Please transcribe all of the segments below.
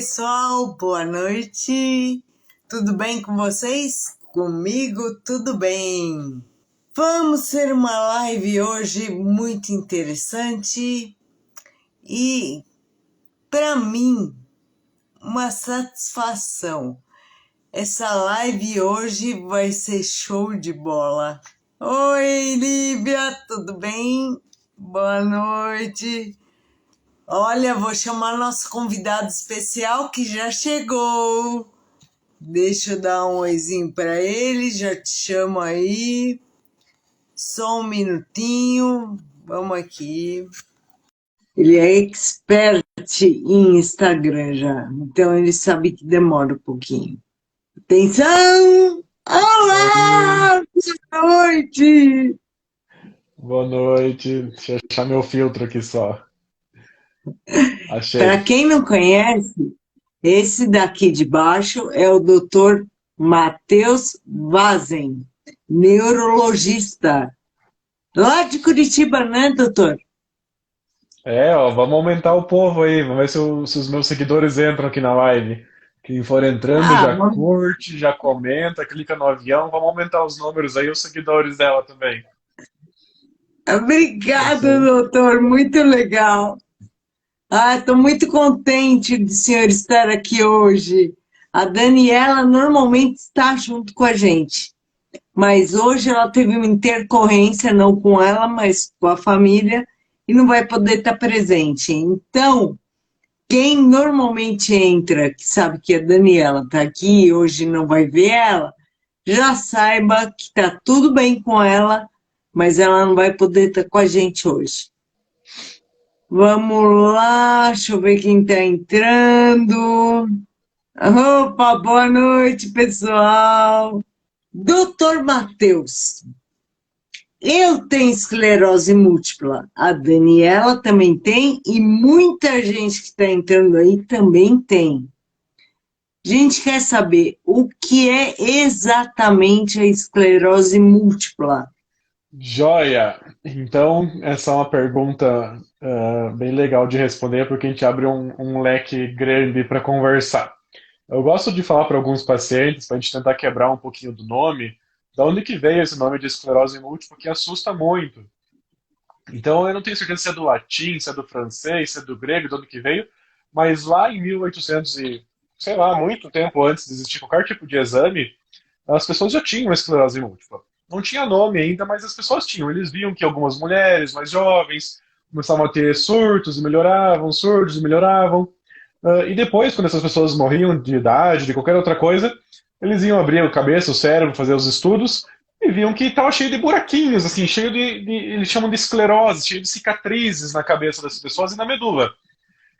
pessoal, boa noite. Tudo bem com vocês? Comigo tudo bem. Vamos ter uma live hoje muito interessante e, para mim, uma satisfação. Essa live hoje vai ser show de bola. Oi, Lívia, tudo bem? Boa noite. Olha, vou chamar nosso convidado especial que já chegou. Deixa eu dar um oizinho para ele, já te chamo aí. Só um minutinho, vamos aqui. Ele é expert em Instagram já, então ele sabe que demora um pouquinho. Atenção! Olá! Boa noite! Boa noite. Deixa eu achar meu filtro aqui só. Achei. Para quem não conhece, esse daqui de baixo é o Dr. Matheus Vazen, neurologista. Lá de Curitiba, né, doutor? Ó, vamos aumentar o povo aí. Vamos ver se os meus seguidores entram aqui na live. Quem for entrando Ah, já curte, já comenta, clica no avião. Vamos aumentar os números aí, os seguidores dela também. Isso obrigada, aí. doutor, muito legal. Estou muito contente do senhor estar aqui hoje. A Daniela normalmente está junto com a gente, mas hoje ela teve uma intercorrência, não com ela, mas com a família, e não vai poder estar presente. Então, quem normalmente entra, que sabe que a Daniela está aqui e hoje não vai ver ela, já saiba que está tudo bem com ela, mas ela não vai poder estar com a gente hoje. Vamos lá, deixa eu ver quem está entrando. Opa, boa noite, pessoal. Doutor Matheus, eu tenho esclerose múltipla, a Daniela também tem e muita gente que está entrando aí também tem. A gente quer saber o que é exatamente a esclerose múltipla. Joia! Então, essa é uma pergunta bem legal de responder, porque a gente abre um leque grande para conversar. Eu gosto de falar para alguns pacientes, para a gente tentar quebrar um pouquinho do nome, da onde que veio esse nome de esclerose múltipla, que assusta muito. Então, eu não tenho certeza se é do latim, se é do francês, se é do grego, de onde que veio, mas lá em 1800 e, sei lá, muito tempo antes de existir qualquer tipo de exame, as pessoas já tinham esclerose múltipla. Não tinha nome ainda, mas as pessoas tinham. Eles viam que algumas mulheres mais jovens começavam a ter surtos e melhoravam, surtos e melhoravam. E depois, quando essas pessoas morriam de idade, de qualquer outra coisa, eles iam abrir a cabeça, o cérebro, fazer os estudos e viam que estava cheio de buraquinhos, assim, cheio eles chamam de esclerose, cheio de cicatrizes na cabeça das pessoas e na medula.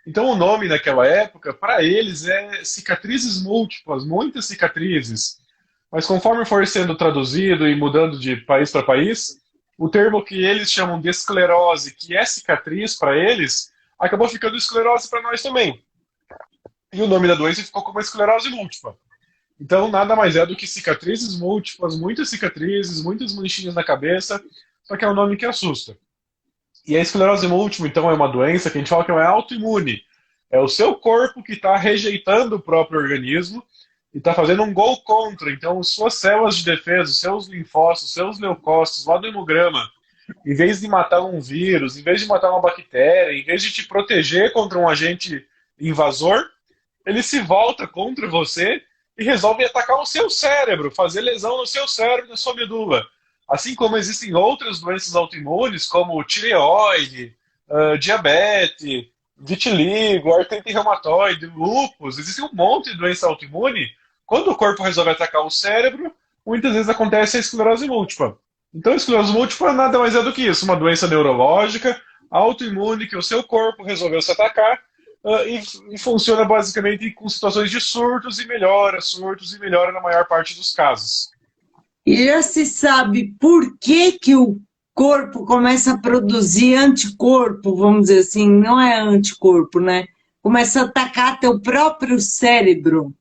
Então o nome naquela época, para eles, é cicatrizes múltiplas, muitas cicatrizes. Mas conforme for sendo traduzido e mudando de país para país, o termo que eles chamam de esclerose, que é cicatriz para eles, acabou ficando esclerose para nós também. E o nome da doença ficou como esclerose múltipla. Então, nada mais é do que cicatrizes múltiplas, muitas cicatrizes, muitas manchinhas na cabeça, só que é um nome que assusta. E a esclerose múltipla, então, é uma doença que a gente fala que é autoimune. É o seu corpo que está rejeitando o próprio organismo e está fazendo um gol contra. Então, suas células de defesa, seus linfócitos, seus leucócitos, lá do hemograma, em vez de matar um vírus, em vez de matar uma bactéria, em vez de te proteger contra um agente invasor, ele se volta contra você e resolve atacar o seu cérebro, fazer lesão no seu cérebro e na sua medula. Assim como existem outras doenças autoimunes, como tireoide, diabetes, vitiligo, artrite reumatoide, lúpus, existe um monte de doença autoimune. Quando o corpo resolve atacar o cérebro, muitas vezes acontece a esclerose múltipla. Então, a esclerose múltipla nada mais é do que isso, uma doença neurológica, autoimune, que o seu corpo resolveu se atacar, e funciona basicamente com situações de surtos e melhora na maior parte dos casos. E já se sabe por que que o corpo começa a produzir anticorpo, vamos dizer assim, não é anticorpo, né? Começa a atacar teu próprio cérebro,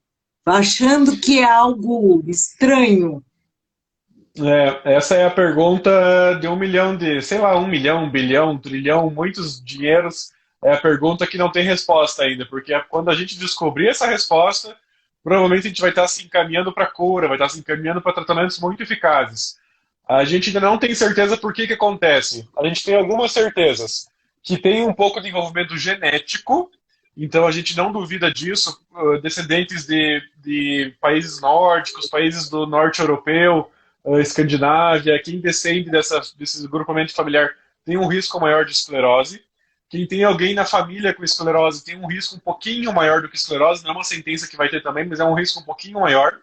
achando que é algo estranho. Essa é a pergunta de 1 milhão sei lá, 1 milhão, 1 bilhão, 1 trilhão, muitos dinheiros é a pergunta que não tem resposta ainda, porque quando a gente descobrir essa resposta, provavelmente a gente vai estar se encaminhando para cura, vai estar se encaminhando para tratamentos muito eficazes. A gente ainda não tem certeza por que acontece. A gente tem algumas certezas, que tem um pouco de envolvimento genético, então a gente não duvida disso. Descendentes de países nórdicos, países do norte europeu, Escandinávia, quem descende desse grupamento familiar tem um risco maior de esclerose. Quem tem alguém na família com esclerose tem um risco um pouquinho maior do que esclerose, não é uma sentença que vai ter também, mas é um risco um pouquinho maior.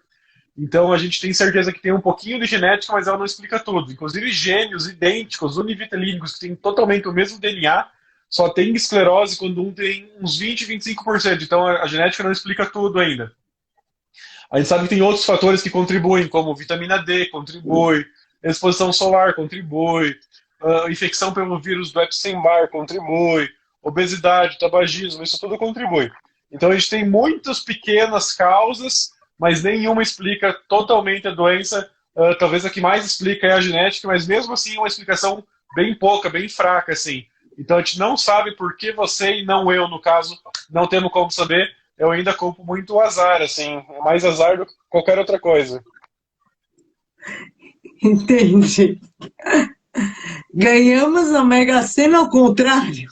Então a gente tem certeza que tem um pouquinho de genética, mas ela não explica tudo. Inclusive gêmeos idênticos, univitelínicos, que têm totalmente o mesmo DNA, só tem esclerose quando um tem uns 20, 25%. Então a genética não explica tudo ainda. A gente sabe que tem outros fatores que contribuem, como vitamina D contribui, exposição solar contribui, infecção pelo vírus do Epstein-Barr contribui, obesidade, tabagismo, isso tudo contribui. Então a gente tem muitas pequenas causas, mas nenhuma explica totalmente a doença. Talvez a que mais explica é a genética, mas mesmo assim é uma explicação bem pouca, bem fraca, assim. Então a gente não sabe por que você e não eu, no caso, não temos como saber. Eu ainda culpo muito o azar, assim, é mais azar do que qualquer outra coisa. Entendi. Ganhamos a Mega Sena ao contrário.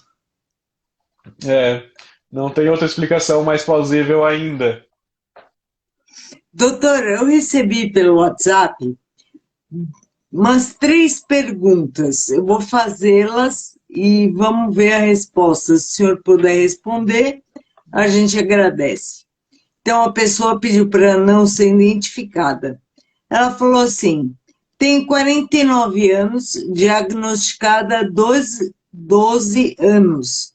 É, não tem outra explicação mais plausível ainda. Doutor, eu recebi pelo WhatsApp umas 3 perguntas. Eu vou fazê-las e vamos ver a resposta. Se o senhor puder responder, a gente agradece. Então, a pessoa pediu para não ser identificada. Ela falou assim: tem 49 anos, diagnosticada há 12 anos.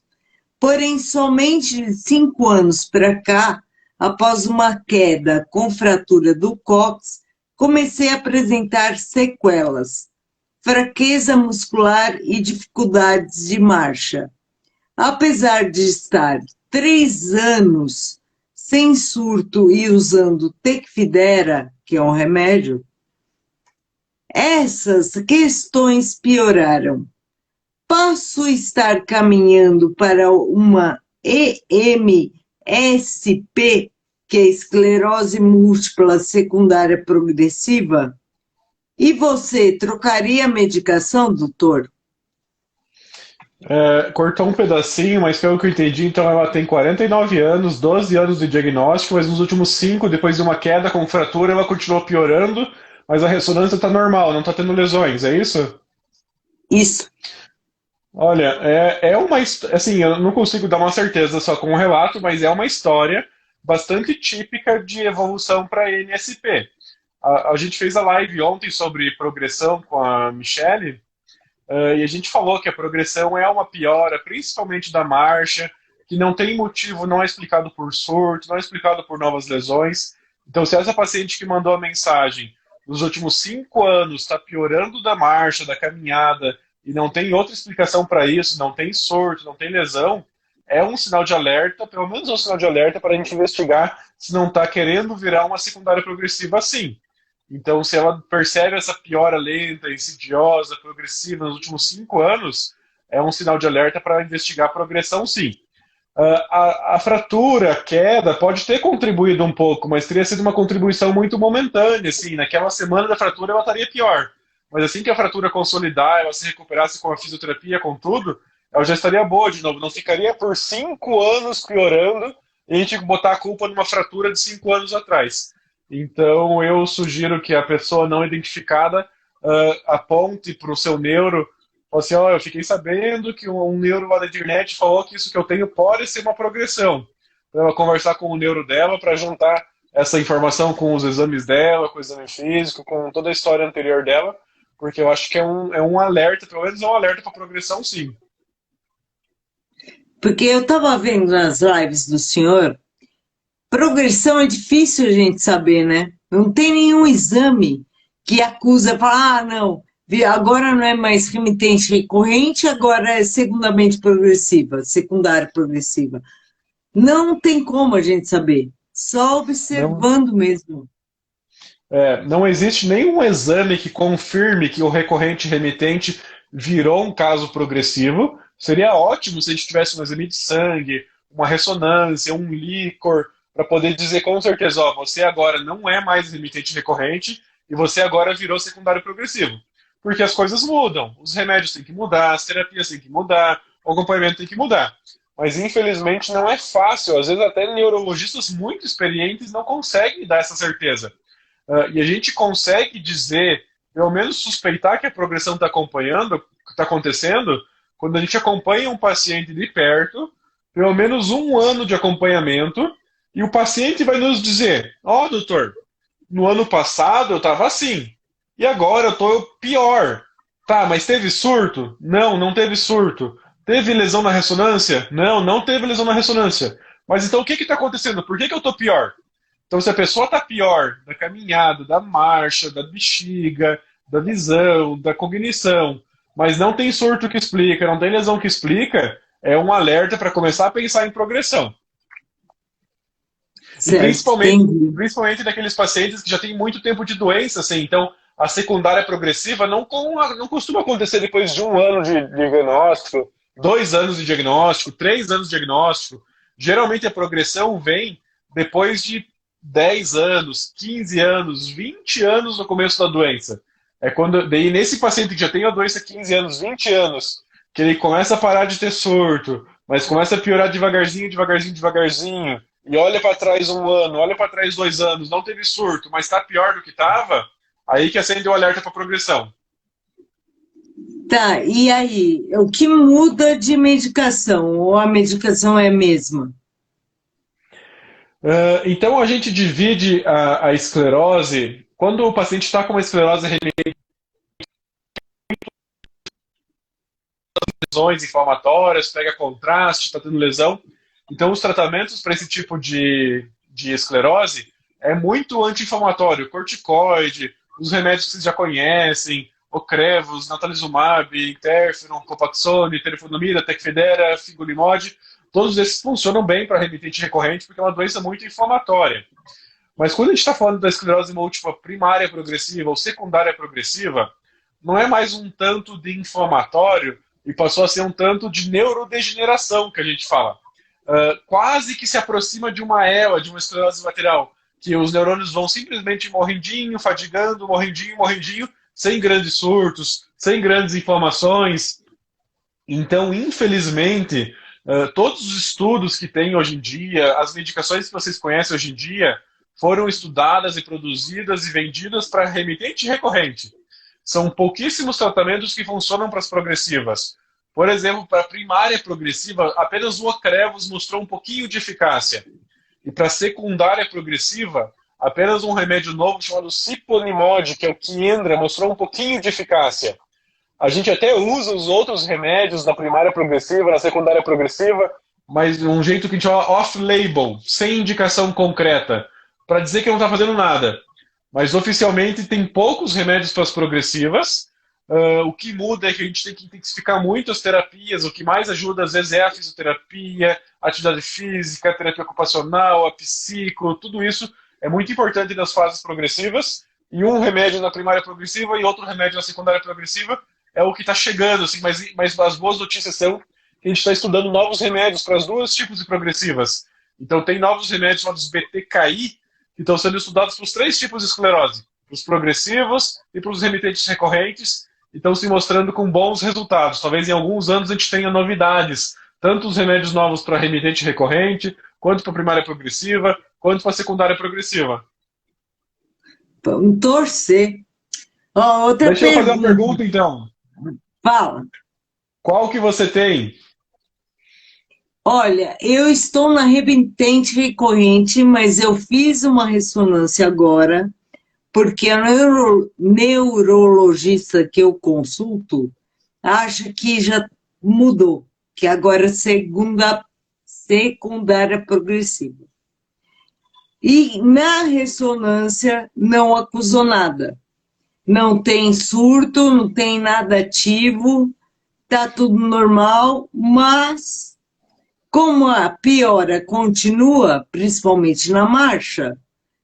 Porém, somente de 5 anos para cá, após uma queda com fratura do cóccix, comecei a apresentar sequelas, fraqueza muscular e dificuldades de marcha. Apesar de estar 3 anos sem surto e usando Tecfidera, que é um remédio, essas questões pioraram. Posso estar caminhando para uma EMSP, que é esclerose múltipla secundária progressiva? E você trocaria a medicação, doutor? Cortou um pedacinho, mas pelo que eu entendi, então ela tem 49 anos, 12 anos de diagnóstico, mas nos últimos 5, depois de uma queda com fratura, ela continuou piorando, mas a ressonância está normal, não está tendo lesões, é isso? Isso. Olha, assim, eu não consigo dar uma certeza só com o relato, mas é uma história bastante típica de evolução para NSP. A gente fez a live ontem sobre progressão com a Michelle, e a gente falou que a progressão é uma piora, principalmente da marcha, que não tem motivo, não é explicado por surto, não é explicado por novas lesões. Então, se essa paciente que mandou a mensagem nos últimos 5 anos está piorando da marcha, da caminhada, e não tem outra explicação para isso, não tem surto, não tem lesão, é um sinal de alerta, pelo menos é um sinal de alerta para a gente investigar se não está querendo virar uma secundária progressiva assim. Então, se ela percebe essa piora lenta, insidiosa, progressiva nos últimos 5 anos, é um sinal de alerta para investigar a progressão, sim. A fratura, a queda, pode ter contribuído um pouco, mas teria sido uma contribuição muito momentânea. Assim, naquela semana da fratura, ela estaria pior. Mas assim que a fratura consolidar, ela se recuperasse com a fisioterapia, com tudo, ela já estaria boa de novo. Não ficaria por 5 anos piorando e a gente botar a culpa numa fratura de 5 anos atrás. Então, eu sugiro que a pessoa não identificada aponte para o seu neuro, fale assim, eu fiquei sabendo que um neuro lá da internet falou que isso que eu tenho pode ser uma progressão. Para ela conversar com o neuro dela, para juntar essa informação com os exames dela, com o exame físico, com toda a história anterior dela, porque eu acho que é um alerta, pelo menos é um alerta para progressão, sim. Porque eu estava vendo nas lives do senhor, progressão é difícil a gente saber, né? Não tem nenhum exame que acusa, fala, não, agora não é mais remitente recorrente, agora é segundamente progressiva, secundária progressiva. Não tem como a gente saber, só Não, observando mesmo. não existe nenhum exame que confirme que o recorrente remitente virou um caso progressivo. Seria ótimo se a gente tivesse um exame de sangue, uma ressonância, um líquor, para poder dizer com certeza, ó, você agora não é mais remitente recorrente e você agora virou secundário progressivo. Porque as coisas mudam, os remédios têm que mudar, as terapias têm que mudar, o acompanhamento tem que mudar. Mas infelizmente não é fácil, às vezes até neurologistas muito experientes não conseguem dar essa certeza. E a gente consegue dizer, pelo menos suspeitar que a progressão está acompanhando, está acontecendo, quando a gente acompanha um paciente de perto, pelo menos um ano de acompanhamento, e o paciente vai nos dizer, ó, doutor, no ano passado eu estava assim, e agora eu estou pior. Tá, mas teve surto? Não, não teve surto. Teve lesão na ressonância? Não, não teve lesão na ressonância. Mas então o que está acontecendo? Por que eu estou pior? Então, se a pessoa está pior da caminhada, da marcha, da bexiga, da visão, da cognição, mas não tem surto que explica, não tem lesão que explica, é um alerta para começar a pensar em progressão. E Certo, entendi. principalmente daqueles pacientes que já têm muito tempo de doença, assim, então a secundária progressiva não costuma acontecer depois de um ano de diagnóstico, 2 anos de diagnóstico, 3 anos de diagnóstico. Geralmente a progressão vem depois de 10 anos, 15 anos, 20 anos no começo da doença. É quando, daí nesse paciente que já tem a doença 15 anos, 20 anos, que ele começa a parar de ter surto, mas começa a piorar devagarzinho, devagarzinho, devagarzinho, e olha para trás um ano, olha para trás 2 anos, não teve surto, mas está pior do que estava, aí que acende o alerta para progressão. Tá, e aí? O que muda de medicação? Ou a medicação é a mesma? Então a gente divide a esclerose, quando o paciente está com uma esclerose lesões inflamatórias, pega contraste, está tendo lesão. Então, os tratamentos para esse tipo de esclerose é muito anti-inflamatório, corticoide, os remédios que vocês já conhecem, Ocrevus, natalizumab, interferon, Copaxone, teriflunomida, Tecfidera, Fingolimod, todos esses funcionam bem para remitente recorrente porque é uma doença muito inflamatória. Mas quando a gente está falando da esclerose múltipla primária progressiva ou secundária progressiva, não é mais um tanto de inflamatório e passou a ser um tanto de neurodegeneração que a gente fala. Quase que se aproxima de uma ELA, de uma esclerose lateral, que os neurônios vão simplesmente morrendinho, fadigando, morrendinho, morrendinho, sem grandes surtos, sem grandes inflamações. Então, infelizmente, todos os estudos que tem hoje em dia, as medicações que vocês conhecem hoje em dia, foram estudadas e produzidas e vendidas para remitente recorrente. São pouquíssimos tratamentos que funcionam para as progressivas. Por exemplo, para a primária progressiva, apenas o Ocrevus mostrou um pouquinho de eficácia. E para a secundária progressiva, apenas um remédio novo chamado Ciponimod, que é o Kiendra, mostrou um pouquinho de eficácia. A gente até usa os outros remédios na primária progressiva, na secundária progressiva, mas de um jeito que a gente chama off-label, sem indicação concreta, para dizer que não está fazendo nada. Mas oficialmente tem poucos remédios para as progressivas. O que muda é que a gente tem que intensificar muito as terapias. O que mais ajuda às vezes é a fisioterapia, a atividade física, a terapia ocupacional, a psico, tudo isso é muito importante nas fases progressivas. E um remédio na primária progressiva e outro remédio na secundária progressiva é o que está chegando. Assim, mas as boas notícias são que a gente está estudando novos remédios para os dois tipos de progressivas. Então tem novos remédios chamados BTKI, que estão sendo estudados para os 3 tipos de esclerose, para os progressivos e para os remitentes recorrentes, e estão se mostrando com bons resultados. Talvez em alguns anos a gente tenha novidades, tanto os remédios novos para remitente recorrente, quanto para a primária progressiva, quanto para a secundária progressiva. Vamos torcer. Outra Deixa eu fazer uma pergunta. pergunta, então. Fala. Qual que você tem? Olha, eu estou na remitente recorrente, mas eu fiz uma ressonância agora, porque a neurologista que eu consulto acha que já mudou, que agora é secundária progressiva. E na ressonância não acusou nada. Não tem surto, não tem nada ativo, está tudo normal, mas como a piora continua, principalmente na marcha,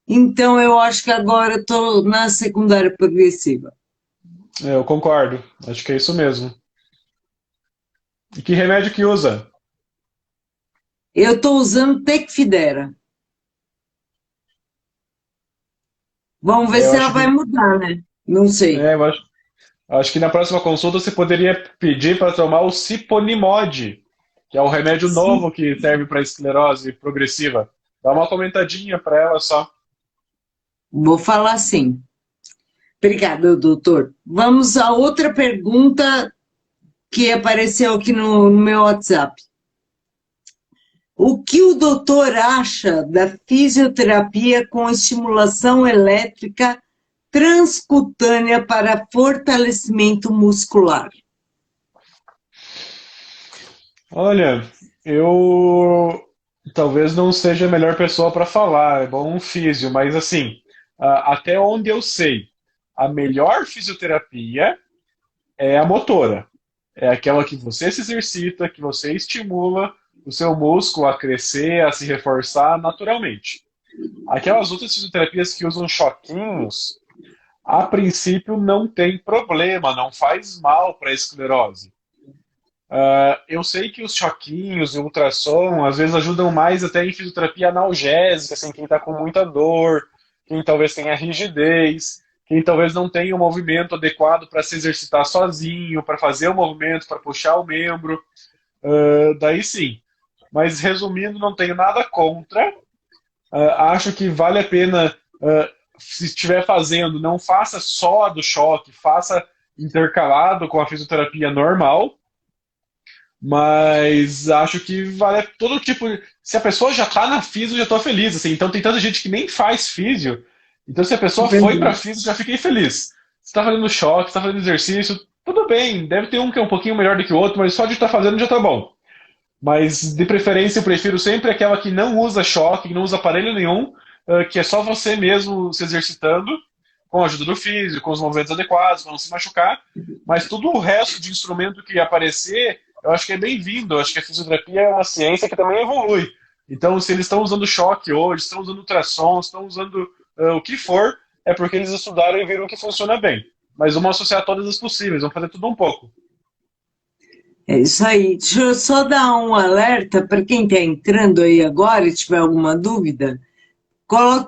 então eu acho que agora estou na secundária progressiva. Eu concordo. Acho que é isso mesmo. E que remédio que usa? Eu estou usando Tecfidera. Vamos ver É, eu se ela acho vai que, mudar, né? Não sei. eu acho que na próxima consulta você poderia pedir para tomar o Siponimod, que é o remédio Sim, novo que serve para esclerose progressiva. Dá uma comentadinha para ela só. vou falar sim. Obrigada, doutor. Vamos a outra pergunta que apareceu aqui no meu WhatsApp. O que o doutor acha da fisioterapia com estimulação elétrica transcutânea para fortalecimento muscular? Olha, eu talvez não seja a melhor pessoa para falar, é bom um físio, mas assim, até onde eu sei, a melhor fisioterapia é a motora. É aquela que você se exercita, que você estimula o seu músculo a crescer, a se reforçar naturalmente. Aquelas outras fisioterapias que usam choquinhos, a princípio não tem problema, não faz mal para a esclerose. Eu sei que os choquinhos e o ultrassom às vezes ajudam mais até em fisioterapia analgésica, assim, quem está com muita dor, quem talvez tenha rigidez, quem talvez não tenha o movimento adequado para se exercitar sozinho, para fazer o movimento, para puxar o membro. Daí sim. Mas resumindo, não tenho nada contra. Acho que vale a pena, se estiver fazendo, não faça só a do choque, faça intercalado com a fisioterapia normal, mas acho que vale todo tipo. Se a pessoa já tá na físio, já tô feliz. Assim. Então tem tanta gente que nem faz físio. Então se a pessoa foi pra físio, já fiquei feliz. Você tá fazendo choque, tá fazendo exercício, tudo bem. Deve ter um que é um pouquinho melhor do que o outro, mas só de estar fazendo já tá bom. Mas de preferência eu prefiro sempre aquela que não usa choque, que não usa aparelho nenhum, que é só você mesmo se exercitando, com a ajuda do físico, com os movimentos adequados, para não se machucar. Mas tudo o resto de instrumento que aparecer, eu acho que é bem-vindo. Eu acho que a fisioterapia é uma ciência que também evolui. Então, se eles estão usando choque hoje, estão usando ultrassom, estão usando o que for, é porque eles estudaram e viram que funciona bem. Mas vamos associar todas as possíveis, vamos fazer tudo um pouco. É isso aí. Deixa eu só dar um alerta para quem está entrando aí agora e tiver alguma dúvida.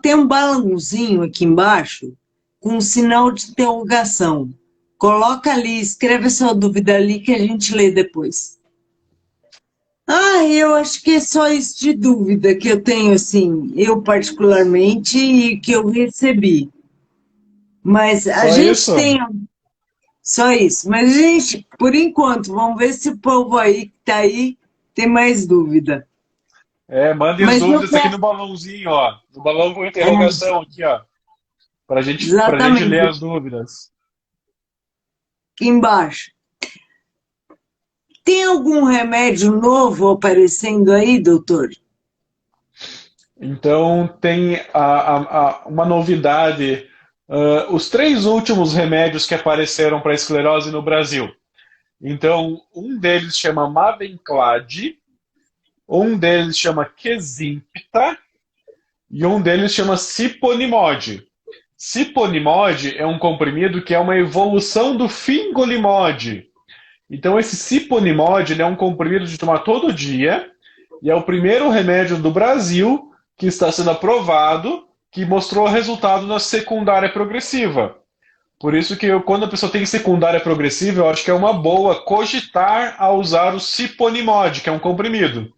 Tem um balãozinho aqui embaixo com um sinal de interrogação. Coloca ali, escreve a sua dúvida ali que a gente lê depois. Eu acho que é só isso de dúvida que eu tenho, assim, eu particularmente, e que eu recebi. Mas a Só gente isso? tem só isso. Mas, gente, por enquanto, vamos ver se o povo aí que está aí tem mais dúvida. Mandem as Mas eu dúvidas aqui quero. no balãozinho, ó. No balão com É, interrogação aqui, ó. Pra gente ler exatamente, as dúvidas. aqui embaixo. Tem algum remédio novo aparecendo aí, doutor? Então, tem uma novidade. Os três últimos remédios que apareceram para esclerose no Brasil. Então, um deles chama Mavenclad, um deles chama Kesimpta e um deles chama Ciponimod. Ciponimod é um comprimido que é uma evolução do Fingolimod. Então, esse Ciponimod ele é um comprimido de tomar todo dia e é o primeiro remédio do Brasil que está sendo aprovado que mostrou resultado na secundária progressiva. Por isso que quando a pessoa tem secundária progressiva, eu acho que é uma boa cogitar a usar o Ciponimod, que é um comprimido.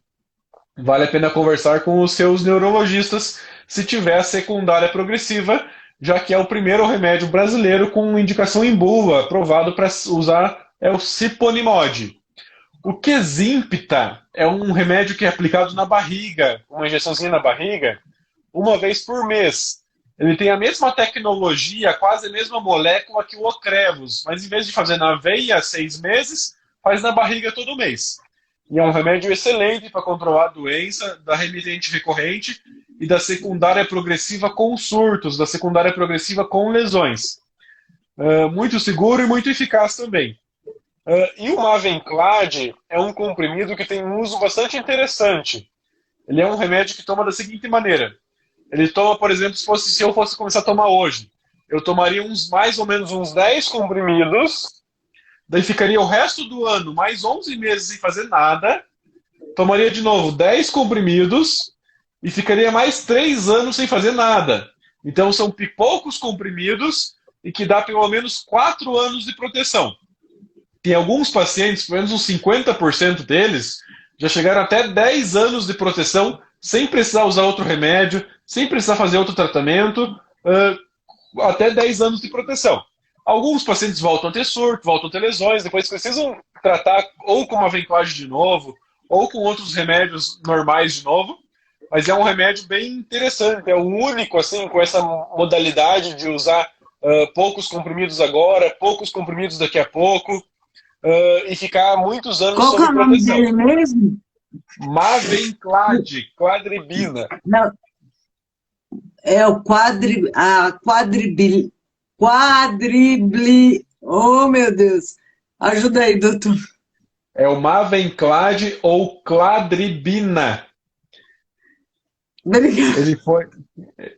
Vale a pena conversar com os seus neurologistas se tiver secundária progressiva, já que é o primeiro remédio brasileiro com indicação em bula aprovado para usar é o Ciponimod. O Kesimpta é um remédio que é aplicado na barriga, uma injeçãozinha na barriga, uma vez por mês. Ele tem a mesma tecnologia, quase a mesma molécula que o Ocrevus, mas em vez de fazer na veia 6 meses, faz na barriga todo mês. E é um remédio excelente para controlar a doença da remitente recorrente e da secundária progressiva com surtos, da secundária progressiva com lesões. Muito seguro e muito eficaz também. E o Mavenclad é um comprimido que tem um uso bastante interessante. Ele é um remédio que toma da seguinte maneira. Ele toma, por exemplo, se eu fosse começar a tomar hoje, eu tomaria mais ou menos uns 10 comprimidos daí ficaria o resto do ano, mais 11 meses sem fazer nada, tomaria de novo 10 comprimidos e ficaria mais 3 anos sem fazer nada. Então são poucos comprimidos e que dá pelo menos 4 anos de proteção. Tem alguns pacientes, pelo menos uns 50% deles, já chegaram até 10 anos de proteção sem precisar usar outro remédio, sem precisar fazer outro tratamento, até 10 anos de proteção. Alguns pacientes voltam a ter surto, voltam a ter lesões, depois precisam tratar ou com uma ventoagem de novo, ou com outros remédios normais de novo, mas é um remédio bem interessante, é o único, assim, com essa modalidade de usar poucos comprimidos agora, poucos comprimidos daqui a pouco, e ficar muitos anos Qual que é sob o nome proteção. dele mesmo? Mavenclad, cladribina. Não, é o Oh, meu Deus. Ajuda aí, doutor. É o Mavenclad ou cladribina. Obrigada.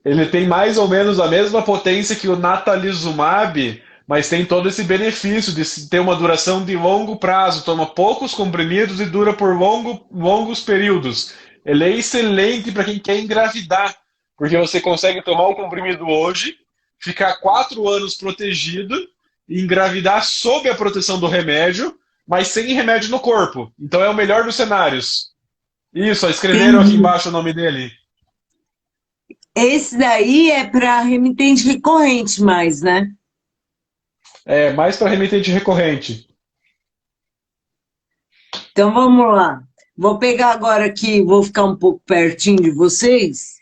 Ele tem mais ou menos a mesma potência que o natalizumab, mas tem todo esse benefício de ter uma duração de longo prazo. Toma poucos comprimidos e dura por longos períodos. Ele é excelente para quem quer engravidar, porque você consegue tomar o comprimido hoje, ficar 4 anos protegido e engravidar sob a proteção do remédio, mas sem remédio no corpo. Então é o melhor dos cenários. Isso, ó, escreveram aqui Entendi. embaixo o nome dele. Esse daí é para remitente recorrente mais, né? É mais para remetente recorrente. Então vamos lá. Vou pegar agora aqui, vou ficar um pouco pertinho de vocês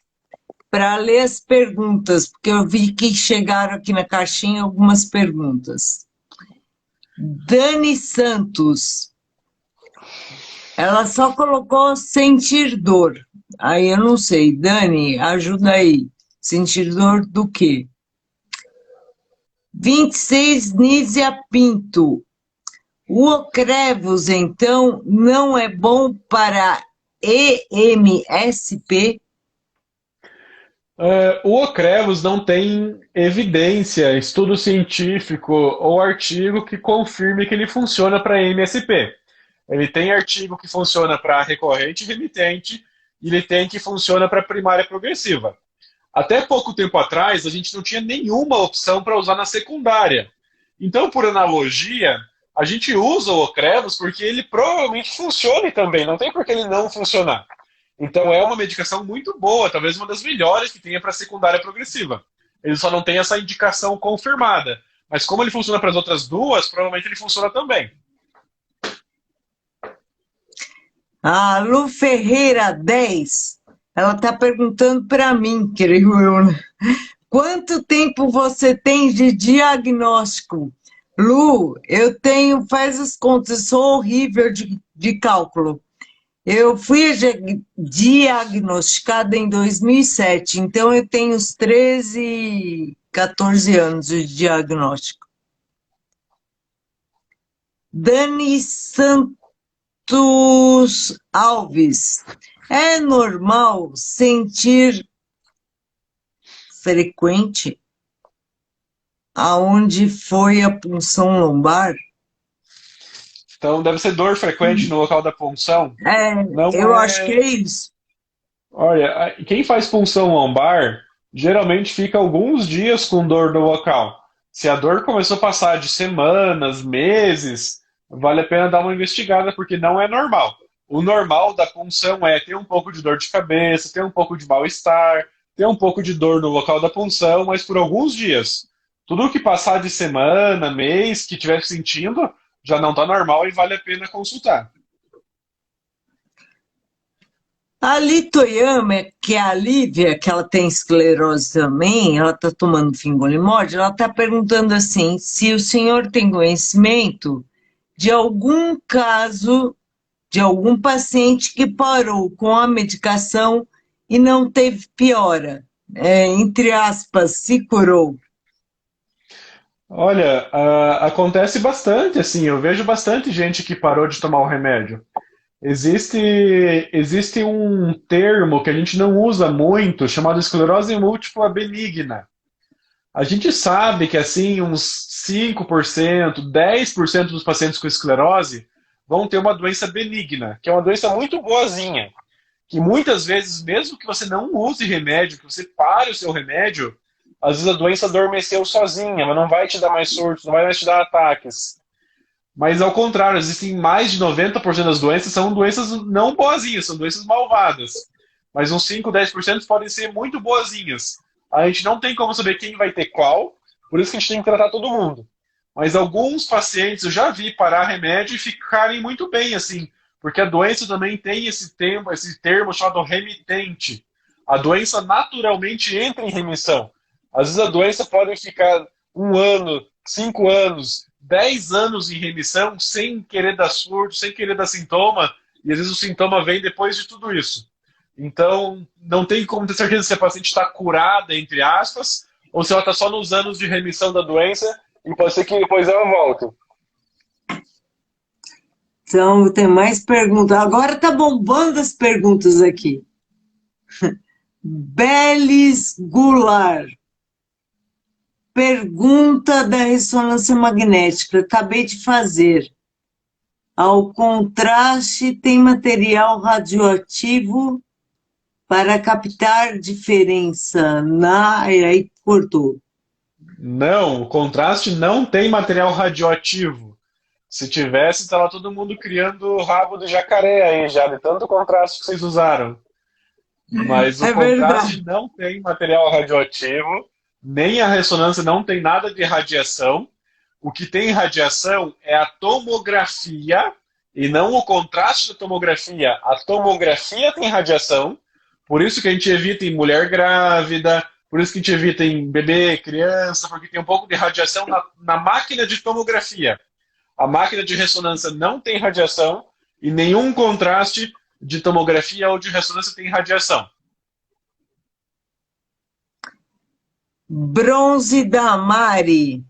para ler as perguntas, porque eu vi que chegaram aqui na caixinha algumas perguntas. Dani Santos, ela só colocou sentir dor. Aí eu não sei. Dani, ajuda aí. Sentir dor do quê? 26, Nízia Pinto. O Ocrevus, então, não é bom para EMSP? O Ocrevus não tem evidência, estudo científico ou artigo que confirme que ele funciona para MSP. Ele tem artigo que funciona para recorrente e remitente, e ele tem que funciona para primária progressiva. Até pouco tempo atrás, a gente não tinha nenhuma opção para usar na secundária. Então, por analogia, a gente usa o Ocrevus porque ele provavelmente funcione também, não tem por que ele não funcionar. Então é uma medicação muito boa, talvez uma das melhores que tenha para secundária progressiva. Ele só não tem essa indicação confirmada. Mas como ele funciona para as outras duas, provavelmente ele funciona também. A Lu Ferreira 10, ela está perguntando para mim, creio eu, né? Quanto tempo você tem de diagnóstico? Lu, eu tenho, faz as contas, sou horrível de cálculo. Eu fui diagnosticada em 2007, então eu tenho uns 13, 14 anos de diagnóstico. Dani Santos Alves, é normal sentir frequente aonde foi a punção lombar? Então deve ser dor frequente no local da punção. Não Eu acho que é. é isso. Olha, quem faz punção lombar geralmente fica alguns dias com dor no local. Se a dor começou a passar de semanas, meses, vale a pena dar uma investigada, porque não é normal. O normal da punção é ter um pouco de dor de cabeça, ter um pouco de mal-estar, ter um pouco de dor no local da punção, mas por alguns dias. Tudo que passar de semana, mês, que estiver sentindo, já não está normal e vale a pena consultar. A Litoyama, que é a Lívia, que ela tem esclerose também, ela está tomando fingolimod, ela está perguntando assim, se o senhor tem conhecimento de algum caso, de algum paciente que parou com a medicação e não teve piora, entre aspas, se curou. Olha, acontece bastante, assim, eu vejo bastante gente que parou de tomar o remédio. Existe um termo que a gente não usa muito, chamado esclerose múltipla benigna. A gente sabe que assim uns 5%, 10% dos pacientes com esclerose vão ter uma doença benigna, que é uma doença muito boazinha, que muitas vezes, mesmo que você não use remédio, que você pare o seu remédio, às vezes a doença adormeceu sozinha, mas não vai te dar mais surtos, não vai mais te dar ataques. Mas ao contrário, existem mais de 90% das doenças são doenças não boazinhas, são doenças malvadas. Mas uns 5, 10% podem ser muito boazinhas. A gente não tem como saber quem vai ter qual, por isso que a gente tem que tratar todo mundo. Mas alguns pacientes eu já vi parar remédio e ficarem muito bem, assim, porque a doença também tem esse termo chamado remitente. A doença naturalmente entra em remissão. Às vezes a doença pode ficar 1 ano, 5 anos, 10 anos em remissão, sem querer dar surto, sem querer dar sintoma, e às vezes o sintoma vem depois de tudo isso. Então, não tem como ter certeza se a paciente está curada, entre aspas, ou se ela está só nos anos de remissão da doença, e pode ser que depois ela volte. Então, tem mais perguntas. Agora tá bombando as perguntas aqui. Belis Goulart. Pergunta da ressonância magnética. Acabei de fazer. Ao contraste, tem material radioativo para captar diferença na... Aí cortou. Não, o contraste não tem material radioativo. Se tivesse, estava todo mundo criando rabo de jacaré aí já, de tanto contraste que vocês usaram. Mas o É verdade. contraste não tem material radioativo, nem a ressonância não tem nada de radiação. O que tem radiação é a tomografia e não o contraste da tomografia. A tomografia tem radiação, por isso que a gente evita em mulher grávida, por isso que a gente evita em bebê, criança, porque tem um pouco de radiação na máquina de tomografia. A máquina de ressonância não tem radiação e nenhum contraste de tomografia ou de ressonância tem radiação. Bronze da Mari.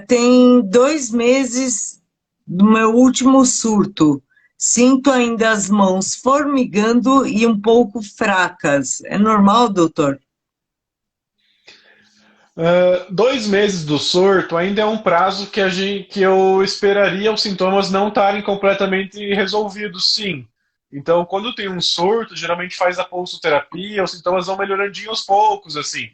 Tem 2 meses do meu último surto. Sinto ainda as mãos formigando e um pouco fracas. É normal, doutor? 2 meses do surto ainda é um prazo que eu esperaria os sintomas não estarem completamente resolvidos, sim. Então, quando tem um surto, geralmente faz a pulsoterapia, os sintomas vão melhorandinho aos poucos, assim.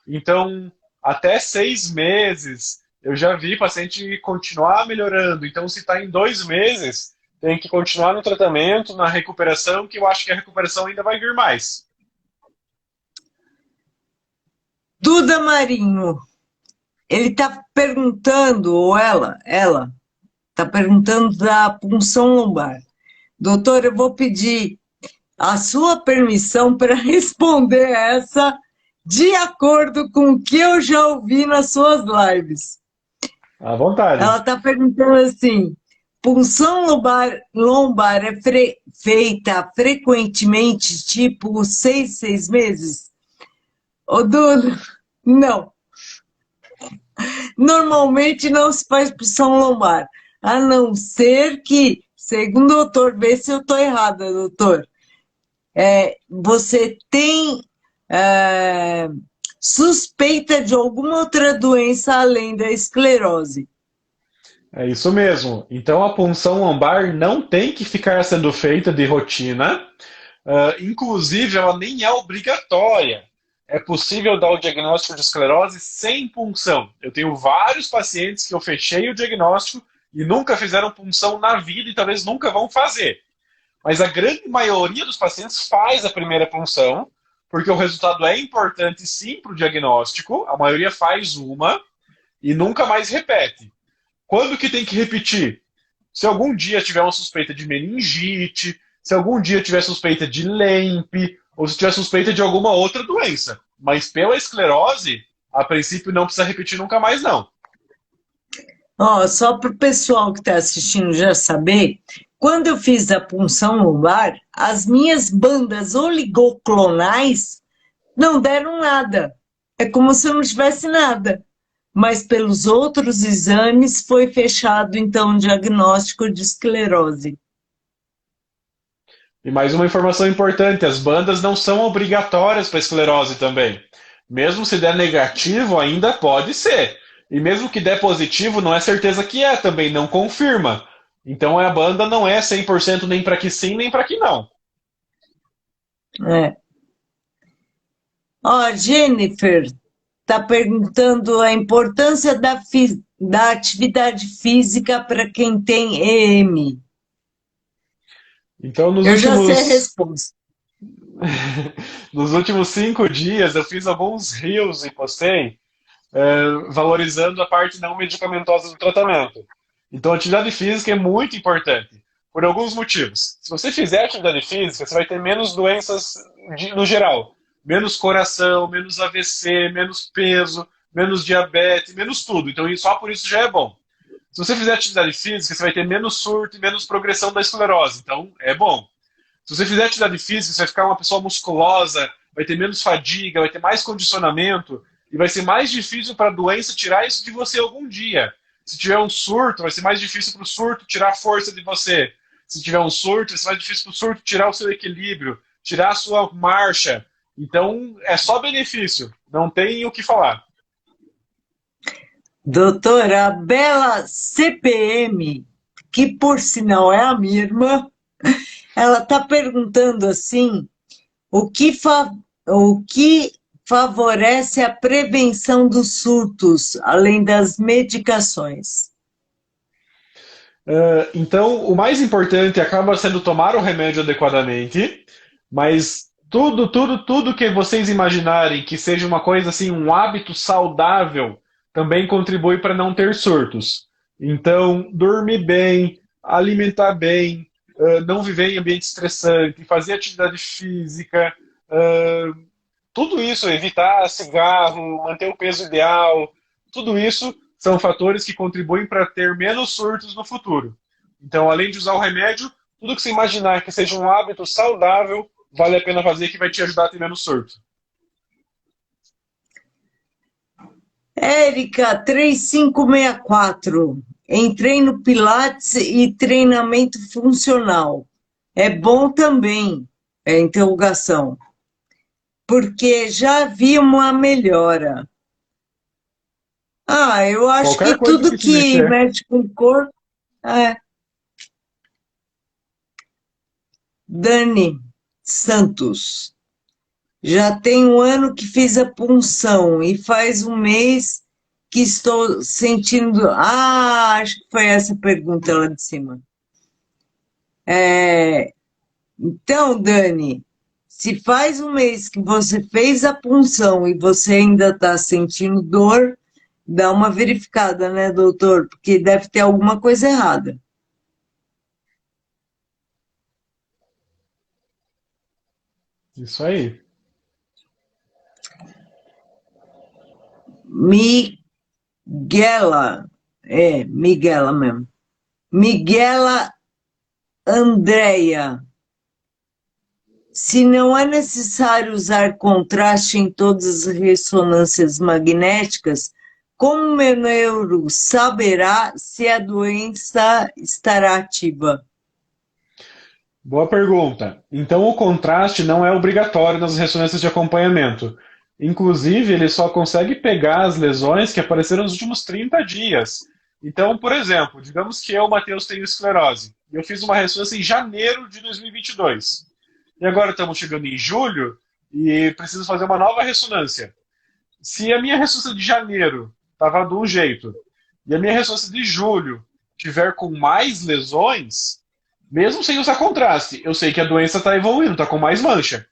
Então, até 6 meses, eu já vi paciente continuar melhorando. Então, se está em 2 meses, tem que continuar no tratamento, na recuperação, que eu acho que a recuperação ainda vai vir mais. Duda Marinho. Ele está perguntando, ou ela está perguntando da punção lombar. Doutor, eu vou pedir a sua permissão para responder essa de acordo com o que eu já ouvi nas suas lives. À vontade. Ela está perguntando assim, punção lombar é feita frequentemente, tipo 6 meses? Ô, Duda, não. Normalmente não se faz punção lombar, a não ser que, segundo o doutor, vê se eu estou errada, doutor, você tem suspeita de alguma outra doença além da esclerose. É isso mesmo. Então a punção lombar não tem que ficar sendo feita de rotina. Inclusive, ela nem é obrigatória. É possível dar o diagnóstico de esclerose sem punção. Eu tenho vários pacientes que eu fechei o diagnóstico e nunca fizeram punção na vida e talvez nunca vão fazer. Mas a grande maioria dos pacientes faz a primeira punção, porque o resultado é importante sim para o diagnóstico. A maioria faz uma e nunca mais repete. Quando que tem que repetir? Se algum dia tiver uma suspeita de meningite, se algum dia tiver suspeita de LEMP, ou se tiver suspeita de alguma outra doença. Mas pela esclerose, a princípio não precisa repetir nunca mais, não. Só para o pessoal que está assistindo já saber, quando eu fiz a punção lombar, as minhas bandas oligoclonais não deram nada. É como se eu não tivesse nada. Mas pelos outros exames foi fechado, então, o diagnóstico de esclerose. E mais uma informação importante, as bandas não são obrigatórias para esclerose também. Mesmo se der negativo, ainda pode ser. E mesmo que der positivo, não é certeza que é também, não confirma. Então a banda não é 100% nem para que sim, nem para que não. É. Ó, Jennifer está perguntando a importância da atividade física para quem tem EM. Então Eu já sei a resposta. nos últimos 5 dias eu fiz alguns reels e postei valorizando a parte não medicamentosa do tratamento. Então, a atividade física é muito importante, por alguns motivos. Se você fizer atividade física, você vai ter menos doenças no geral. Menos coração, menos AVC, menos peso, menos diabetes, menos tudo. Então, só por isso já é bom. Se você fizer atividade física, você vai ter menos surto e menos progressão da esclerose. Então, é bom. Se você fizer atividade física, você vai ficar uma pessoa musculosa, vai ter menos fadiga, vai ter mais condicionamento e vai ser mais difícil para a doença tirar isso de você algum dia. Se tiver um surto, vai ser mais difícil para o surto tirar a força de você. Se tiver um surto, vai ser mais difícil para o surto tirar o seu equilíbrio, tirar a sua marcha. Então, é só benefício. Não tem o que falar. Doutora Bela CPM, que por sinal é a minha irmã, ela está perguntando assim, o que favorece a prevenção dos surtos, além das medicações? Então, o mais importante acaba sendo tomar o remédio adequadamente, mas tudo que vocês imaginarem que seja uma coisa assim, um hábito saudável, também contribui para não ter surtos. Então, dormir bem, alimentar bem, não viver em ambiente estressante, fazer atividade física, tudo isso, evitar cigarro, manter o peso ideal, tudo isso são fatores que contribuem para ter menos surtos no futuro. Então, além de usar o remédio, tudo que você imaginar que seja um hábito saudável, vale a pena fazer, que vai te ajudar a ter menos surto. Érica 3564. Entrei no Pilates e treinamento funcional. É bom também, é interrogação, porque já vi uma melhora. Eu acho Qualquer que coisa tudo que se que mexer. mexe com o corpo. Dani Santos. Já tem um ano que fiz a punção e faz um mês que estou sentindo. Acho que foi essa pergunta lá de cima. Então, Dani, se faz um mês que você fez a punção e você ainda está sentindo dor, dá uma verificada, né, doutor? Porque deve ter alguma coisa errada. Isso aí. Miguela mesmo. Miguela Andréia. Se não é necessário usar contraste em todas as ressonâncias magnéticas, como o meu neuro saberá se a doença estará ativa? Boa pergunta. Então, o contraste não é obrigatório nas ressonâncias de acompanhamento. Inclusive, ele só consegue pegar as lesões que apareceram nos últimos 30 dias. Então, por exemplo, digamos que eu, Matheus, tenho esclerose. Eu fiz uma ressonância em janeiro de 2022. E agora estamos chegando em julho e preciso fazer uma nova ressonância. Se a minha ressonância de janeiro estava de um jeito e a minha ressonância de julho tiver com mais lesões, mesmo sem usar contraste, eu sei que a doença está evoluindo, está com mais mancha.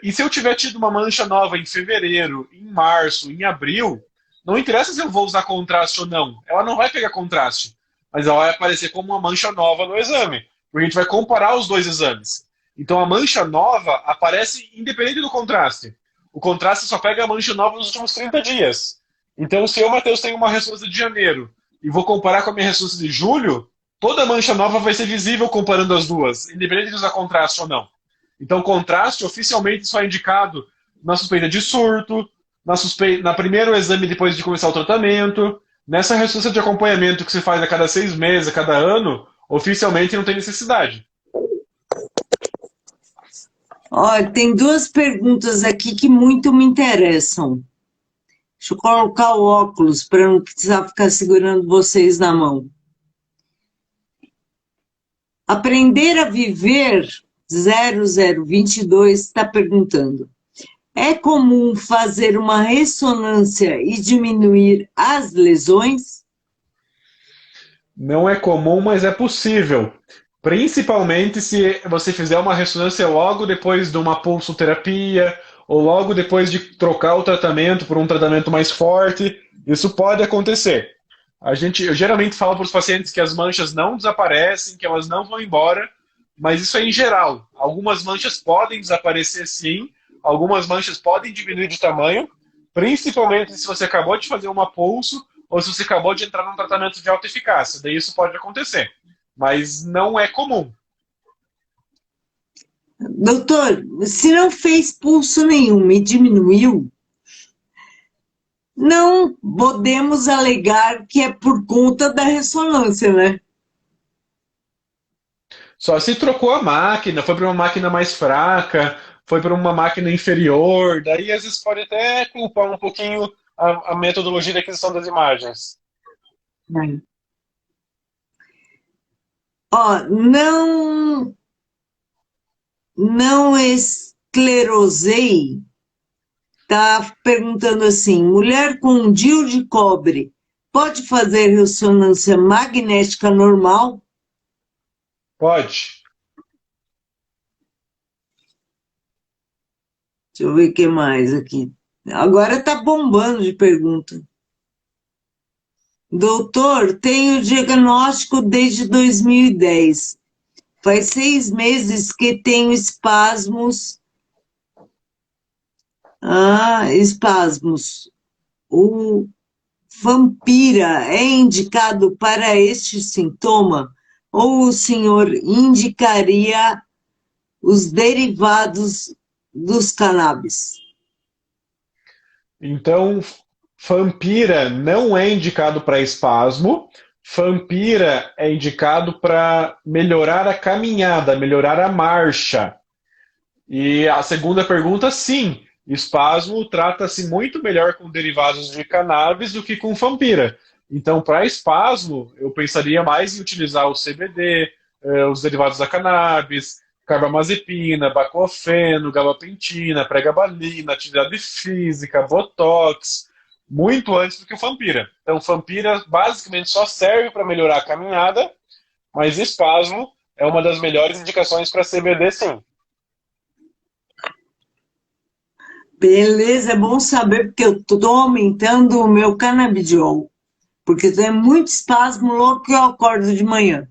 E se eu tiver tido uma mancha nova em fevereiro, em março, em abril, não interessa se eu vou usar contraste ou não. Ela não vai pegar contraste, mas ela vai aparecer como uma mancha nova no exame. Porque a gente vai comparar os dois exames. Então a mancha nova aparece independente do contraste. O contraste só pega a mancha nova nos últimos 30 dias. Então, se eu, Matheus, tenho uma ressonância de janeiro e vou comparar com a minha ressonância de julho, toda mancha nova vai ser visível comparando as duas, independente de usar contraste ou não. Então, contraste oficialmente só é indicado na suspeita de surto, na primeiro exame depois de começar o tratamento, nessa ressonância de acompanhamento que se faz a cada 6 meses, a cada ano, oficialmente não tem necessidade. Olha, tem duas perguntas aqui que muito me interessam. Deixa eu colocar o óculos para não precisar ficar segurando vocês na mão. Aprender a viver 0022 está perguntando. É comum fazer uma ressonância e diminuir as lesões? Não é comum, mas é possível. Principalmente se você fizer uma ressonância logo depois de uma pulsoterapia ou logo depois de trocar o tratamento por um tratamento mais forte. Isso pode acontecer. Eu geralmente falo para os pacientes que as manchas não desaparecem, que elas não vão embora, mas isso é em geral. Algumas manchas podem desaparecer sim, algumas manchas podem diminuir de tamanho, principalmente se você acabou de fazer uma pulso ou se você acabou de entrar num tratamento de alta eficácia. Daí isso pode acontecer, mas não é comum. Doutor, se não fez pulso nenhum e diminuiu, não podemos alegar que é por conta da ressonância, né? Só se trocou a máquina, foi para uma máquina mais fraca, foi para uma máquina inferior, daí às vezes pode até culpar um pouquinho a metodologia de aquisição das imagens. É. Ó, não esclerosei, tá perguntando assim, mulher com um DIU de cobre pode fazer ressonância magnética normal? Pode. Deixa eu ver o que mais aqui. Agora tá bombando de pergunta. Doutor, tenho diagnóstico desde 2010. Faz 6 meses que tenho espasmos. Espasmos. O Vampira é indicado para este sintoma? Ou o senhor indicaria os derivados dos cannabis? Então, Fampira não é indicado para espasmo. Fampira é indicado para melhorar a caminhada, melhorar a marcha. E a segunda pergunta, sim, espasmo trata-se muito melhor com derivados de cannabis do que com Fampira. Então, para espasmo, eu pensaria mais em utilizar o CBD, os derivados da cannabis, carbamazepina, baclofeno, gabapentina, pregabalina, atividade física, botox, muito antes do que o Fampira. Então, Fampira basicamente só serve para melhorar a caminhada, mas espasmo é uma das melhores indicações para CBD, sim. Beleza, é bom saber, porque eu estou aumentando o meu canabidiol. Porque é muito espasmo logo que eu acordo de manhã.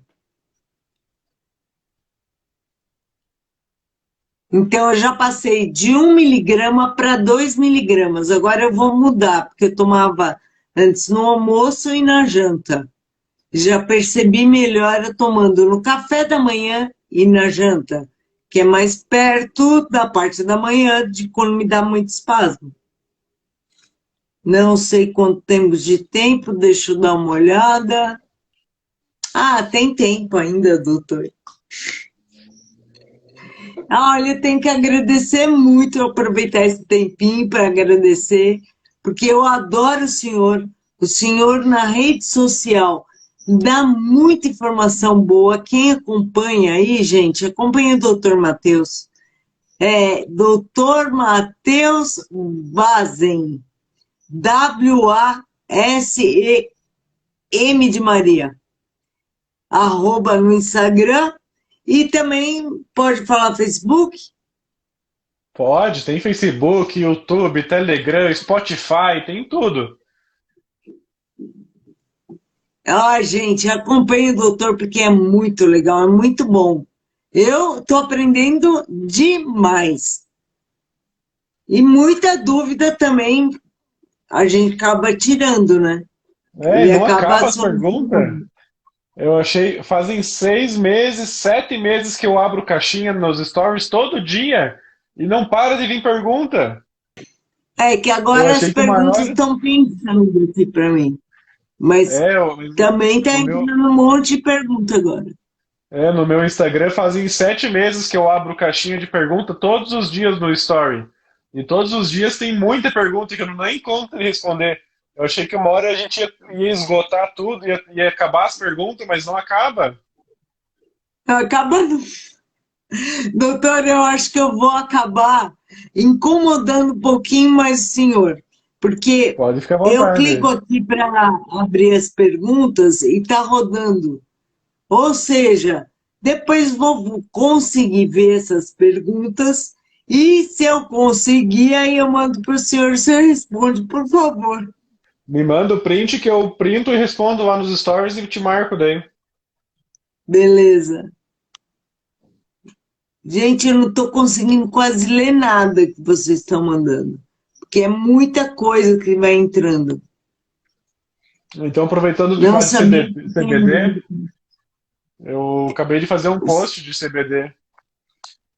Então, eu já passei de 1 miligrama para 2 miligramas. Agora eu vou mudar, porque eu tomava antes no almoço e na janta. Já percebi melhor eu tomando no café da manhã e na janta, que é mais perto da parte da manhã, de quando me dá muito espasmo. Não sei quanto temos de tempo, deixa eu dar uma olhada. Tem tempo ainda, doutor. Olha, tem que agradecer muito, aproveitar esse tempinho para agradecer, porque eu adoro o senhor. O senhor na rede social dá muita informação boa. Quem acompanha aí, gente, acompanha o doutor Matheus. Doutor Matheus Vazen, WASEM de Maria, @ no Instagram. E também pode falar Facebook? Pode, tem Facebook, YouTube, Telegram, Spotify, tem tudo. Gente, acompanhe o doutor porque é muito legal, é muito bom. Eu estou aprendendo demais. E muita dúvida também a gente acaba tirando, né? E E não acaba acaba as perguntas. Eu achei, fazem 6 meses, 7 meses que eu abro caixinha nos stories todo dia e não para de vir pergunta. Que Eu agora as achei que o perguntas maior. estão pensando aqui para mim. Mas É, também está o meu, entrando um monte de pergunta agora. No meu Instagram fazem 7 meses que eu abro caixinha de pergunta todos os dias no Story. E todos os dias tem muita pergunta que eu não nem conto de responder. Eu achei que uma hora a gente ia esgotar tudo, ia acabar as perguntas, mas não acaba. Acabando. Doutor, eu acho que eu vou acabar incomodando um pouquinho mais o senhor, porque Pode ficar à eu clico vontade. aqui para abrir as perguntas e está rodando. Ou seja, depois vou conseguir ver essas perguntas e se eu conseguir, aí eu mando para o senhor responde, por favor. Me manda o print que eu printo e respondo lá nos stories e te marco daí. Beleza. Gente, eu não estou conseguindo quase ler nada que vocês estão mandando, porque é muita coisa que vai entrando. Então, aproveitando de Não falar de sabia que tinha CBD, mudado. eu acabei de fazer um post de CBD.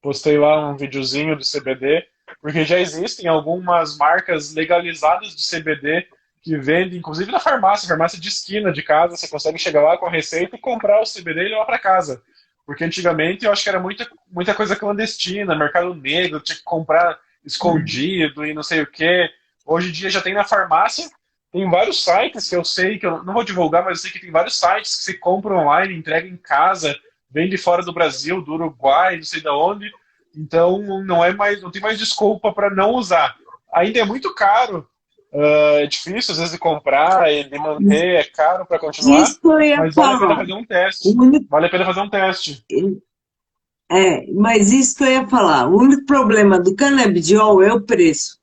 Postei lá um videozinho do CBD, porque já existem algumas marcas legalizadas de CBD que vendem, inclusive na farmácia, farmácia de esquina de casa, você consegue chegar lá com a receita e comprar o CBD e levar para casa. Porque antigamente eu acho que era muita coisa clandestina, mercado negro, tinha que comprar escondido e não sei o quê. Hoje em dia já tem na farmácia, tem vários sites que eu sei, que eu não vou divulgar, mas eu sei que tem vários sites que você compra online, entrega em casa, vem de fora do Brasil, do Uruguai, não sei de onde. Então não tem mais desculpa para não usar. Ainda é muito caro, é difícil às vezes de comprar e de manter, é caro para continuar, Isso que eu ia mas vale a pena falar. fazer um O teste. único, Vale a pena fazer um teste. mas isso que eu ia falar. O único problema do canabidiol é o preço.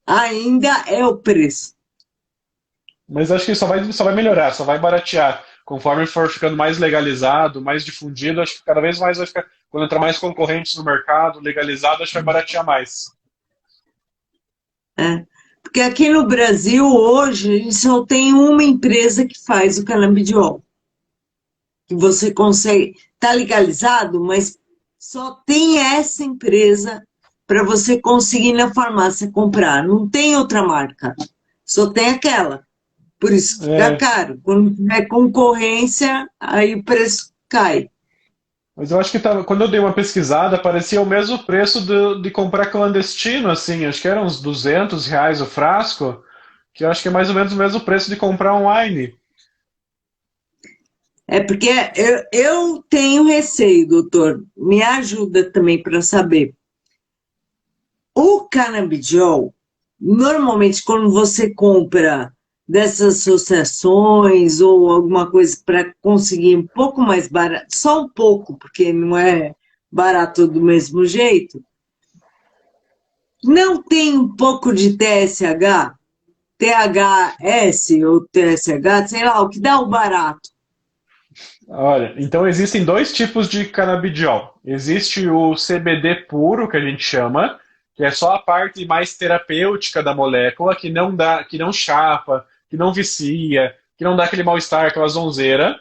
Ainda é o preço. Mas acho que só vai melhorar, só vai baratear. Conforme for ficando mais legalizado, mais difundido, acho que cada vez mais vai ficar. Quando entrar mais concorrentes no mercado, legalizado, acho que vai baratear mais. Né? Porque aqui no Brasil, hoje, só tem uma empresa que faz o canabidiol. Que você consegue. Está legalizado, mas só tem essa empresa para você conseguir na farmácia comprar. Não tem outra marca. Só tem aquela. Por isso que fica É, caro. Quando tiver concorrência, aí o preço cai. mas eu acho que quando eu dei uma pesquisada, parecia o mesmo preço de comprar clandestino, assim. Acho que era uns R$ 200 o frasco, que eu acho que é mais ou menos o mesmo preço de comprar online. É porque eu tenho receio, doutor. Me ajuda também para saber. O canabidiol, normalmente, quando você compra dessas associações ou alguma coisa para conseguir um pouco mais barato, só um pouco, porque não é barato do mesmo jeito, não tem um pouco de TSH, THS ou TSH, sei lá, o que dá o barato. Olha, então existem dois tipos de canabidiol. Existe o CBD puro, que a gente chama, que é só a parte mais terapêutica da molécula, que não dá, que não chapa, que não vicia, que não dá aquele mal-estar, aquela zonzeira.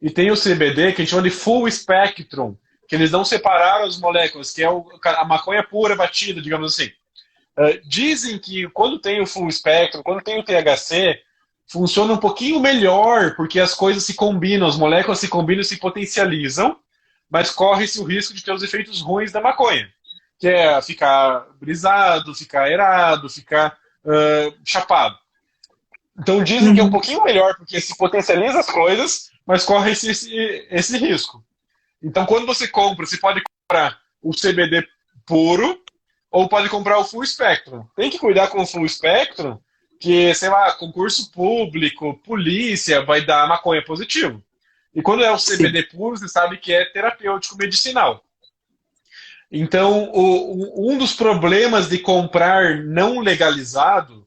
E tem o CBD, que a gente chama de full spectrum, que eles não separaram as moléculas, que é a maconha pura batida, digamos assim. Dizem que quando tem o full spectrum, quando tem o THC, funciona um pouquinho melhor, porque as coisas se combinam, as moléculas se combinam e se potencializam, mas corre-se o risco de ter os efeitos ruins da maconha, que é ficar brisado, ficar aerado, ficar chapado. Então dizem que é um Uhum. pouquinho melhor, porque se potencializa as coisas, mas corre esse risco. Então quando você compra, você pode comprar o CBD puro, ou pode comprar o full spectrum. Tem que cuidar com o full spectrum, que, sei lá, concurso público, polícia, vai dar maconha positivo. E quando é o Sim. CBD puro, você sabe que é terapêutico medicinal. Então, um dos problemas de comprar não legalizado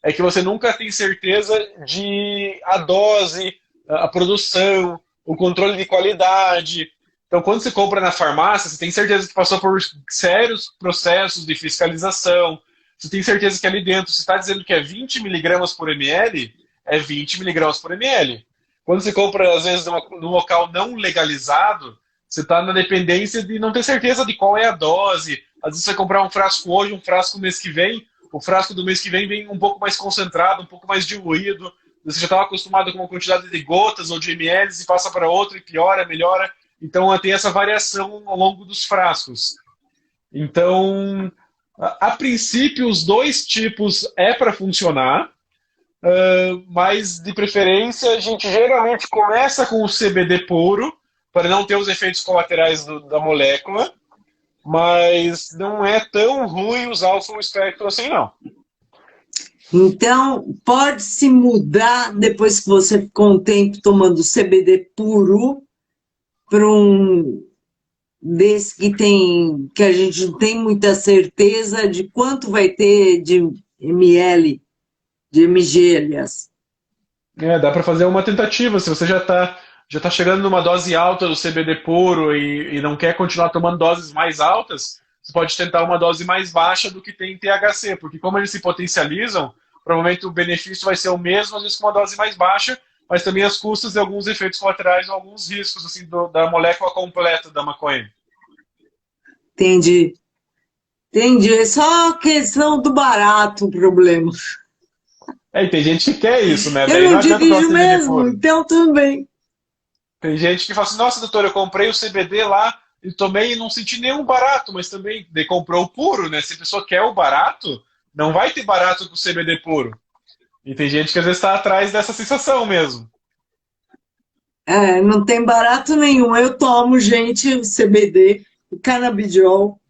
é que você nunca tem certeza de a dose, a produção, o controle de qualidade. Então, quando você compra na farmácia, você tem certeza que passou por sérios processos de fiscalização. Você tem certeza que ali dentro, se está dizendo que é 20 miligramas por ml, é 20 miligramas por ml. Quando você compra, às vezes, num local não legalizado, você está na dependência de não ter certeza de qual é a dose. Às vezes você vai comprar um frasco hoje, um frasco mês que vem, o frasco do mês que vem um pouco mais concentrado, um pouco mais diluído. você já estava acostumado com uma quantidade de gotas ou de ml e passa para outra e piora, melhora. Então tem essa variação ao longo dos frascos. Então, a princípio, os dois tipos é para funcionar, mas de preferência a gente geralmente começa com o CBD puro, para não ter os efeitos colaterais da molécula, mas não é tão ruim usar o full spectrum assim, não. Então, pode se mudar depois que você ficou um tempo tomando CBD puro para um desse que a gente não tem muita certeza de quanto vai ter de ml, de mg, aliás. Dá para fazer uma tentativa. Se você já tá chegando numa dose alta do CBD puro e não quer continuar tomando doses mais altas, você pode tentar uma dose mais baixa do que tem em THC, porque como eles se potencializam, provavelmente o benefício vai ser o mesmo, às vezes com uma dose mais baixa, mas também as custas de alguns efeitos colaterais ou alguns riscos assim, da molécula completa da maconha. Entendi. Entendi. É só a questão do barato o problema. E tem gente que quer isso, né? Eu Daí não não adianta tomar dirijo CBD mesmo, puro. então também. Tem gente que fala assim, nossa, doutor, eu comprei o CBD lá e tomei e não senti nenhum barato, mas também comprou o puro, né? Se a pessoa quer o barato, não vai ter barato com o CBD puro. E tem gente que às vezes está atrás dessa sensação mesmo. Não tem barato nenhum. Eu tomo, gente, o CBD, o canabidiol,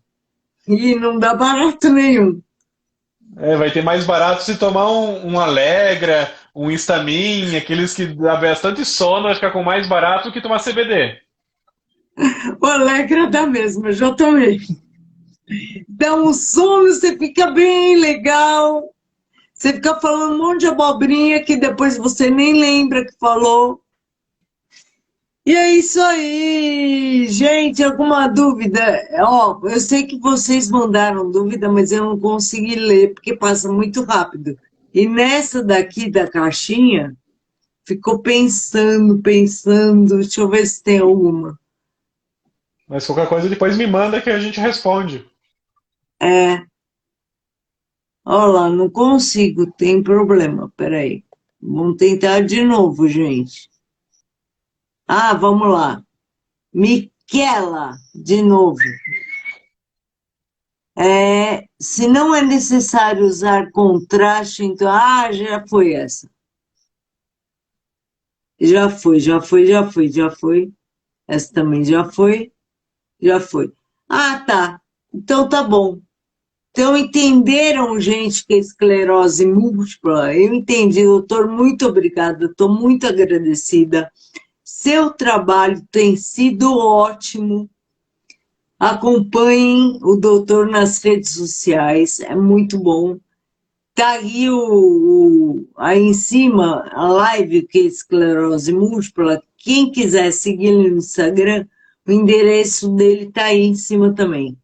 e não dá barato nenhum. Vai ter mais barato se tomar um Alegra, um Histamin, aqueles que dá bastante sono, vai ficar com mais barato que tomar CBD. O Alegra dá mesmo, eu já tomei. Dá um sono, você fica bem legal. Você fica falando um monte de abobrinha que depois você nem lembra que falou. E é isso aí, gente. Alguma dúvida? Eu sei que vocês mandaram dúvida, mas eu não consegui ler porque passa muito rápido. E nessa daqui da caixinha, ficou pensando, pensando. Deixa eu ver se tem alguma. Mas qualquer coisa depois me manda que a gente responde. É, olha lá, não consigo, tem problema. Peraí. Vamos tentar de novo, gente. Ah, vamos lá. Miquela, de novo. Se não é necessário usar contraste, então. Ah, já foi essa. Já foi, já foi, já foi, já foi. Essa também já foi, já foi. Ah, tá. Então tá bom. Então entenderam, gente, que é esclerose múltipla? Eu entendi, doutor. Muito obrigada. Estou muito agradecida. Seu trabalho tem sido ótimo. Acompanhem o doutor nas redes sociais, é muito bom. Tá aí aí em cima a live que é esclerose múltipla. Quem quiser seguir ele no Instagram, o endereço dele tá aí em cima também.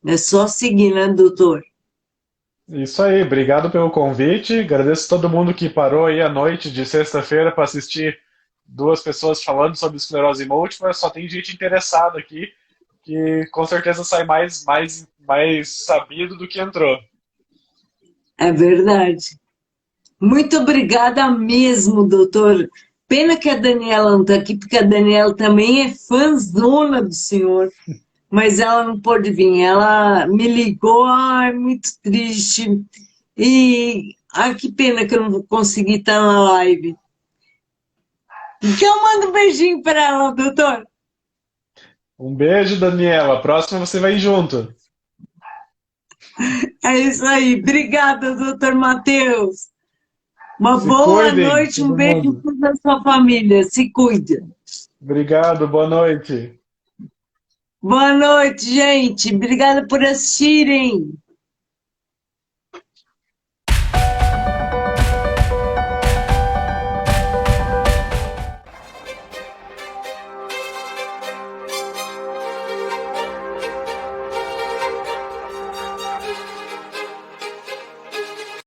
É só seguir, né, doutor? Isso aí, obrigado pelo convite. Agradeço todo mundo que parou aí à noite de sexta-feira para assistir duas pessoas falando sobre esclerose múltipla. Só tem gente interessada aqui que com certeza sai mais sabido do que entrou. É verdade. Muito obrigada mesmo, doutor. Pena que a Daniela não está aqui, porque a Daniela também é fãzona do senhor, mas ela não pôde vir. Ela me ligou, ai, muito triste. E, ai, que pena que eu não vou conseguir estar na live. Então, manda um beijinho para ela, doutor. Um beijo, Daniela. A próxima você vai junto. É isso aí. Obrigada, doutor Matheus. Uma Se boa cuidem, noite, um todo beijo mundo. para toda a sua família. Se cuida. Obrigado, boa noite. Boa noite, gente. Obrigada por assistirem.